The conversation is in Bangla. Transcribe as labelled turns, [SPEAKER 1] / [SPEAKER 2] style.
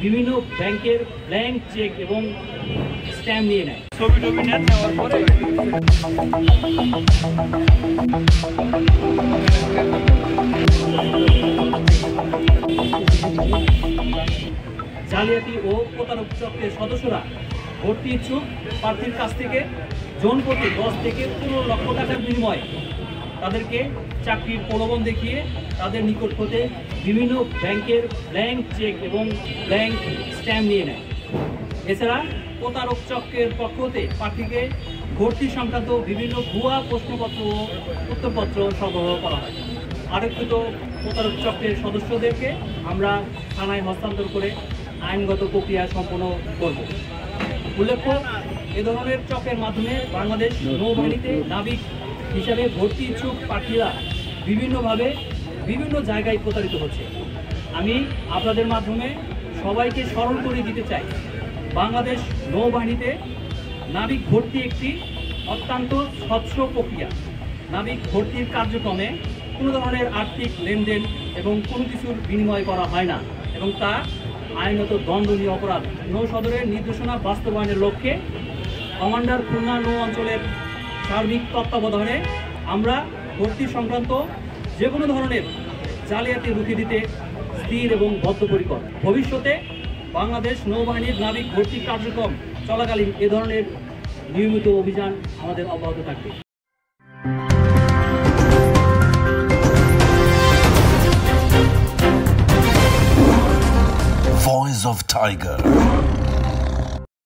[SPEAKER 1] বিভিন্ন ব্যাংকের ব্ল্যাঙ্ক চেক এবং স্ট্যাম্প নিয়ে নেয়। জালিয়াতি ও প্রতারক চক্রের সদস্যরা ভর্তি ইচ্ছুক প্রার্থীর কাছ থেকে জনপ্রতি 10 থেকে 15 লক্ষ টাকার বিনিময়ে তাদেরকে চাকরির প্রলোভন দেখিয়ে তাদের নিকট হতে বিভিন্ন ব্যাংকের ব্ল্যাঙ্ক চেক এবং ব্ল্যাঙ্ক স্ট্যাম্প নিয়ে নেয়। এছাড়া প্রতারক চক্রের পক্ষ হতে প্রার্থীকে ভর্তি সংক্রান্ত বিভিন্ন ভুয়া প্রশ্নপত্র ও উত্তরপত্র সরবরাহ করা হয়। আরক্ষিত প্রতারক চক্রের সদস্যদেরকে আমরা থানায় হস্তান্তর করে আইনগত প্রক্রিয়া সম্পন্ন করব। উল্লেখ্য, এ ধরনের চক্রের মাধ্যমে বাংলাদেশ নৌবাহিনীতে নাবিক হিসাবে ভর্তি ইচ্ছুক প্রার্থীরা বিভিন্নভাবে বিভিন্ন জায়গায় প্রতারিত হচ্ছে। আমি আপনাদের মাধ্যমে সবাইকে স্মরণ করে দিতে চাই, বাংলাদেশ নৌবাহিনীতে নাবিক ভর্তি একটি অত্যন্ত স্বচ্ছ প্রক্রিয়া। নাবিক ভর্তির কার্যক্রমে কোনো ধরনের আর্থিক লেনদেন এবং কোনো কিছুর বিনিময় করা হয় না এবং তা আইনত দণ্ডনীয় অপরাধ। নৌ সদরের নির্দেশনা বাস্তবায়নের লক্ষ্যে কমান্ডার খুলনা নৌ অঞ্চলের সার্বিক তত্ত্বাবধানে আমরা ভর্তি সংক্রান্ত যে কোনো ধরনের জালিয়াতি রুখে দিতে স্থির এবং বদ্ধপরিকর। ভবিষ্যতে বাংলাদেশ নৌবাহিনীর নাবিক ভর্তি কার্যক্রম চলাকালীন এ ধরনের নিয়মিত অভিযান আমাদের অব্যাহত থাকবে।
[SPEAKER 2] Voice of Tiger.